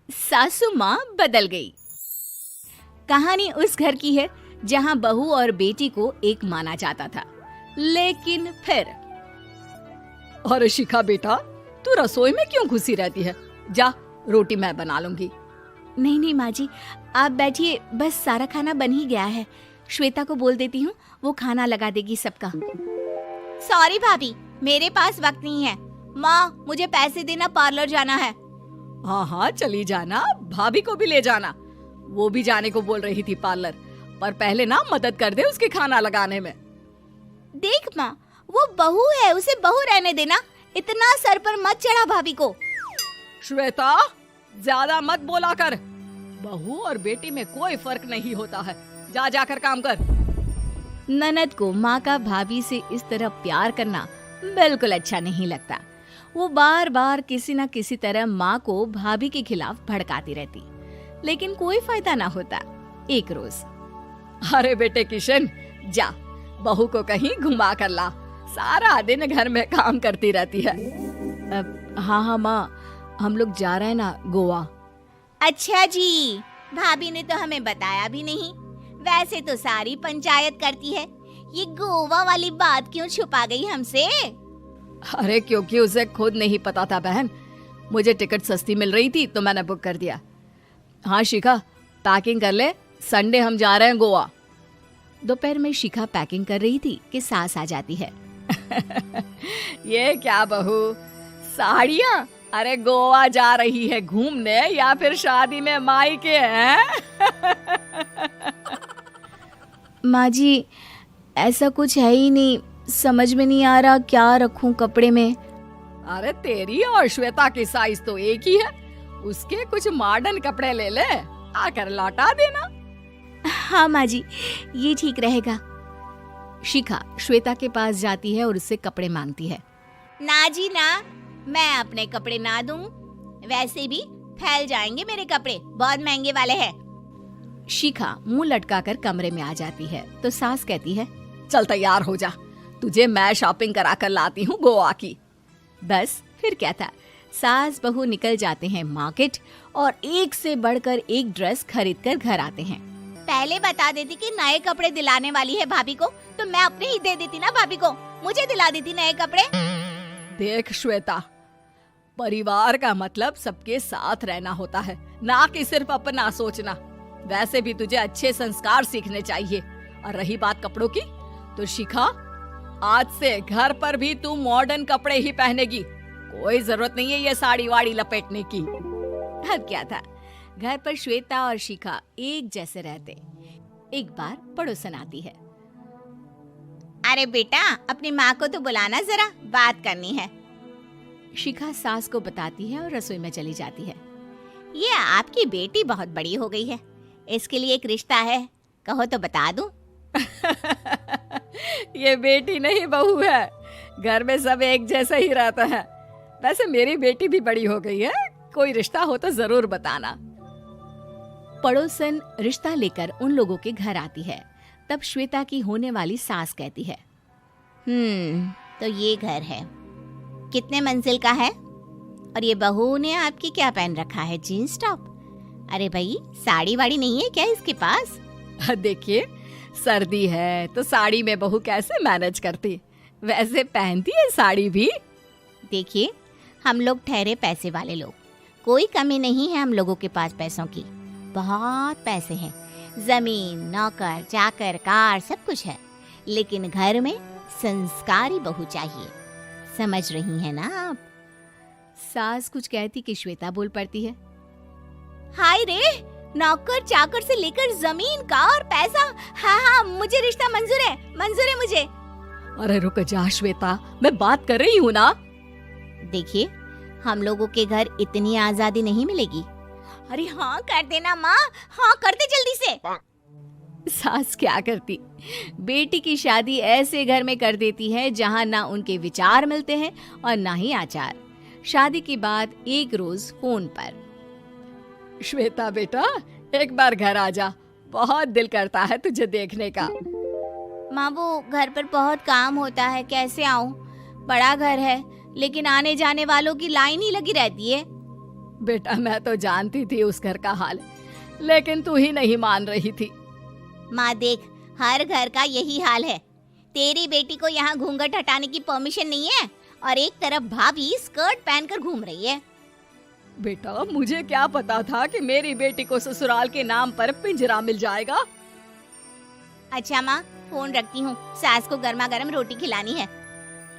सासू माँ बदल गई। कहानी उस घर की है जहाँ बहू और बेटी को एक माना जाता था, लेकिन फिर अरे शिखा बेटा, तू रसोई में क्यों घुसी रहती है? जा, रोटी मैं बना लूंगी। नहीं नहीं माँ जी, आप बैठिए, बस सारा खाना बन ही गया है। श्वेता को बोल देती हूँ, वो खाना लगा देगी सबका। सॉरी भाभी, मेरे पास वक्त नहीं है। माँ, मुझे पैसे देना, पार्लर जाना है। हाँ हाँ चली जाना, भाभी को भी ले जाना। वो भी जाने को बोल रही थी पार्लर, पर पहले ना मदद कर दे उसके खाना लगाने में। देख माँ, वो बहू है, उसे बहू रहने देना, इतना सर पर मत चढ़ा भाभी को। श्वेता, ज्यादा मत बोला कर। बहू और बेटी में कोई फर्क नहीं होता है। जा जाकर काम कर। ननद को माँ का भाभी से इस तरह प्यार करना बिल्कुल अच्छा नहीं लगता। वो बार बार किसी न किसी तरह माँ को भाभी के खिलाफ भड़काती रहती, लेकिन कोई फायदा ना होता। एक रोज, अरे बेटे किशन, जा बहू को कहीं घुमा कर ला, सारा दिन घर में काम करती रहती है। हाँ हाँ माँ, हम लोग जा रहे हैं ना गोवा। अच्छा जी, भाभी ने तो हमें बताया भी नहीं। वैसे तो सारी पंचायत करती है, ये गोवा वाली बात क्यों छुपा गई हमसे? अरे क्योंकि उसे खुद नहीं पता था बहन। मुझे टिकट सस्ती मिल रही थी तो मैंने बुक कर दिया। हाँ शिखा, पैकिंग कर ले, संडे हम जा रहे हैं गोवा। दोपहर में शिखा पैकिंग कर रही थी कि सास आ जाती है। ये क्या बहू, साड़ियाँ? अरे गोवा जा रही है घूमने या फिर शादी में मायके हैं? माँ जी, ऐसा कुछ है ही नहीं, समझ में नहीं आ रहा क्या रखूं कपड़े में। अरे तेरी और श्वेता की साइज तो एक ही है, उसके कुछ मॉडर्न कपड़े ले ले, आकर लौटा देना। हाँ माँ जी, ये ठीक रहेगा। शिखा श्वेता के पास जाती है और उससे कपड़े मांगती है। ना जी ना, मैं अपने कपड़े ना दूं, वैसे भी फैल जाएंगे मेरे कपड़े, बहुत महंगे वाले हैं। शिखा मुंह लटकाकर कमरे में आ जाती है तो सास कहती है, चल तैयार हो जा, तुझे मैं शॉपिंग करा कर लाती हूँ गोवा की। बस फिर क्या था, सास बहू निकल जाते हैं मार्केट और एक से बढ़कर एक ड्रेस खरीद कर घर आते हैं। पहले बता देती कि नए कपड़े दिलाने वाली है भाभी को, तो मैं अपने ही दे देती ना भाभी को, मुझे दिला देती नए कपड़े। देख श्वेता, परिवार का मतलब सबके साथ रहना होता है, ना कि सिर्फ अपना सोचना। वैसे भी तुझे अच्छे संस्कार सीखने चाहिए। और रही बात कपड़ों की, तो शिखा, आज से घर पर भी तू मॉडर्न कपड़े ही पहनेगी। कोई जरूरत नहीं है ये साड़ी वाड़ी लपेटने की। अब क्या था, घर पर श्वेता और शिखा एक जैसे रहते। एक बार पड़ोसन आती है। अरे बेटा, अपनी माँ को तो बुलाना जरा, बात करनी है। शिखा सास को बताती है और रसोई में चली जाती है। ये आपकी बेटी बहुत बड़ी हो गई है, इसके लिए एक रिश्ता है, कहो तो बता दूं। ये बेटी नहीं बहू है, घर में सब एक जैसा ही रहता है। वैसे मेरी बेटी भी बड़ी हो गई है, कोई रिश्ता हो तो जरूर बताना। पड़ोसन रिश्ता लेकर उन लोगों के घर आती है। तब श्वेता की होने वाली सास कहती है, तो ये घर है, कितने मंजिल का है? और ये बहू ने आपकी क्या पहन रखा है, जीन्स टॉप? अरे भाई, साड़ी वाड़ी नहीं है क्या इसके पास? देखिए, सर्दी है तो साड़ी में बहू कैसे मैनेज करती, वैसे पहनती है साड़ी भी। देखिए, हम लोग ठहरे पैसे वाले लोग, कोई कमी नहीं है हम लोगों के पास पैसों की, बहुत पैसे हैं, जमीन, नौकर चाकर, कार, सब कुछ है, लेकिन घर में संस्कारी बहू चाहिए, समझ रही हैं ना आप? सास कुछ कहती कि श्वेता बोल पड़ती है, हाय रे, नौकर चाकर से लेकर जमीन, कार, पैसा, हाँ हाँ मुझे रिश्ता मंजूर है मुझे। अरे रुक जा श्वेता, मैं बात कर रही हूँ ना। देखिए, हम लोगों के घर इतनी आजादी नहीं मिलेगी। अरे हाँ कर देना माँ, हाँ कर दे जल्दी से। सास क्या करती, बेटी की शादी ऐसे घर में कर देती है जहाँ ना उनके विचार मिलते हैं और ना ही आचार। शादी के बाद एक रोज फोन पर, श्वेता बेटा, एक बार घर आ जा, बहुत दिल करता है तुझे देखने का। माँ, वो घर पर बहुत काम होता है, कैसे आऊँ? बड़ा घर है, लेकिन आने जाने वालों की लाइन ही लगी रहती है। बेटा मैं तो जानती थी उस घर का हाल, लेकिन तू ही नहीं मान रही थी। माँ देख, हर घर का यही हाल है। तेरी बेटी को यहाँ घूंघट हटाने की परमिशन नहीं है और एक तरफ भाभी स्कर्ट पहनकर घूम रही है। बेटा मुझे क्या पता था कि मेरी बेटी को ससुराल के नाम पर पिंजरा मिल जाएगा। अच्छा माँ, फोन रखती हूँ, सास को गर्मा गर्म रोटी खिलानी है।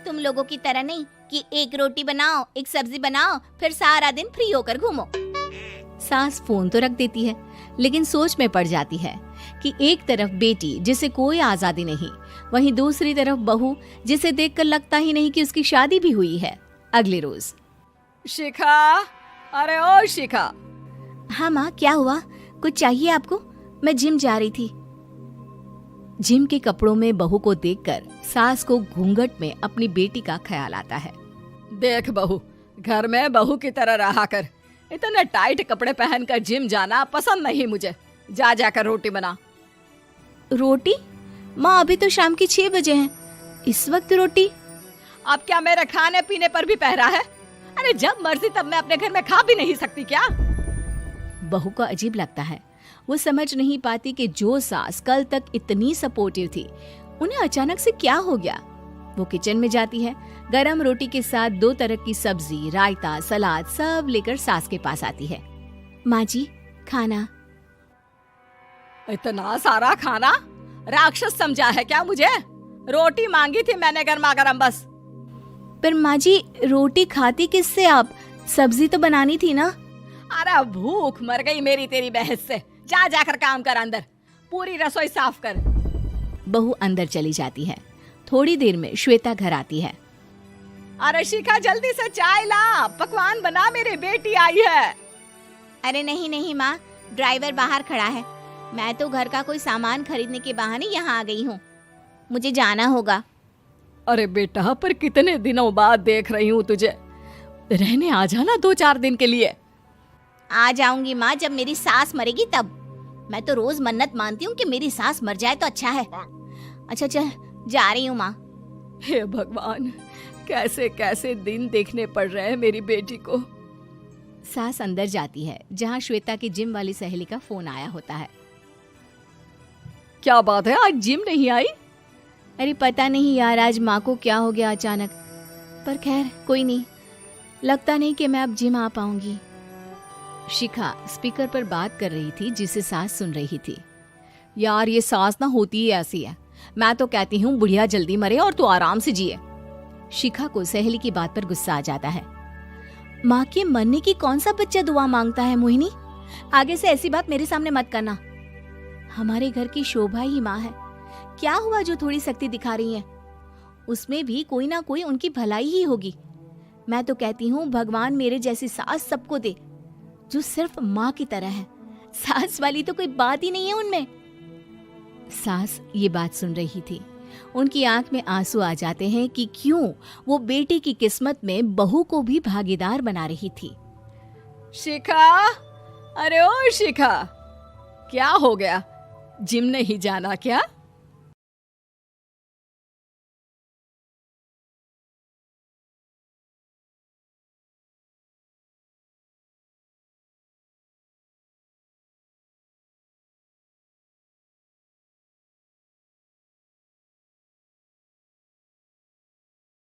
तुम लोगों की तरह नहीं कि एक रोटी बनाओ, एक सब्जी बनाओ, फिर सारा दिन फ्री होकर घूमो। सास फोन तो रख देती है, लेकिन सोच में पड़ जाती है कि एक तरफ बेटी जिसे कोई आजादी नहीं, वहीं दूसरी तरफ बहू जिसे देखकर लगता ही नहीं कि उसकी शादी भी हुई है। अगले रोज। शिखा, अरे ओ शिखा। हाँ माँ, क्या हुआ? कुछ चाहिए आपको? मैं जिम जा रही थी। जिम के कपड़ों में बहू को देखकर सास को घूंघट में अपनी बेटी का ख्याल आता है। देख बहू, घर में बहू की तरह रहा कर। इतने टाइट कपड़े पहनकर जिम जाना पसंद नहीं मुझे। जा जाकर रोटी बना। रोटी? माँ अभी तो शाम के 6 बजे हैं, इस वक्त रोटी? अब क्या मेरे खाने पीने पर भी पहरा है? अरे जब मर्जी तब मैं अपने घर में खा भी नहीं सकती क्या? बहू को अजीब लगता है। वो समझ नहीं पाती कि जो सास कल तक इतनी सपोर्टिव थी, उन्हें अचानक से क्या हो गया। वो किचन में जाती है, गरम रोटी के साथ 2 तरह की सब्जी, रायता, सलाद सब लेकर सास के पास आती है। माँ जी, खाना। इतना सारा खाना? राक्षस समझा है क्या मुझे? रोटी मांगी थी मैंने गर्मा गर्म बस। पर माँ जी, रोटी खाती किससे आप? सब्जी तो बनानी थी ना। अरे भूख मर गई मेरी तेरी बहस से। जा जाकर काम कर, अंदर पूरी रसोई साफ कर। बहू अंदर चली जाती है। थोड़ी देर में श्वेता घर आती है। अरे शिखा जल्दी से चाय ला, पकवान बना, मेरी बेटी आई है। अरे नहीं नहीं माँ, ड्राइवर बाहर खड़ा है। मैं तो घर का कोई सामान खरीदने के बहाने यहाँ आ गई हूँ, मुझे जाना होगा। अरे बेटा, पर कितने दिनों बाद देख रही हूँ तुझे, रहने आ जाना 2-4 दिन के लिए। आ जाऊंगी माँ, जब मेरी सास मरेगी तब। मैं तो रोज मन्नत मानती हूँ कि मेरी सास मर जाए तो अच्छा है। अच्छा चल, जा रही हूँ माँ। हे भगवान, कैसे कैसे दिन देखने पड़ रहे हैं मेरी बेटी को। सास अंदर जाती है, जहाँ श्वेता की जिम वाली सहेली का फोन आया होता है। क्या बात है, आज जिम नहीं आई? अरे पता नहीं यार, आज माँ को क्या हो गया अचानक। पर खैर कोई नहीं, लगता नहीं कि मैं अब जिम आ पाऊंगी। शिखा स्पीकर पर बात कर रही थी, जिसे सास सुन रही थी। यार ये सास ना होती ही ऐसी है। मैं तो कहती हूँ बुढ़िया जल्दी मरे और तू आराम से जिए। शिखा को सहेली की बात पर गुस्सा आ जाता है। माँ के मरने की कौन सा बच्चा दुआ मांगता है मोहिनी? आगे से ऐसी बात मेरे सामने मत करना। हमारे घर की शोभा ही माँ है। क्या हुआ जो थोड़ी सख्ती दिखा रही है? उसमें भी कोई ना कोई उनकी भलाई ही होगी। मैं तो कहती हूँ भगवान मेरे जैसी सास सबको दे, जो सिर्फ माँ की तरह है। सास वाली तो कोई बात ही नहीं है उनमें। सास ये बात सुन रही थी। उनकी आंख में आंसू आ जाते हैं कि क्यों वो बेटी की किस्मत में बहू को भी भागीदार बना रही थी। शिखा, अरे ओ शिखा, क्या हो गया? जिम नहीं जाना क्या?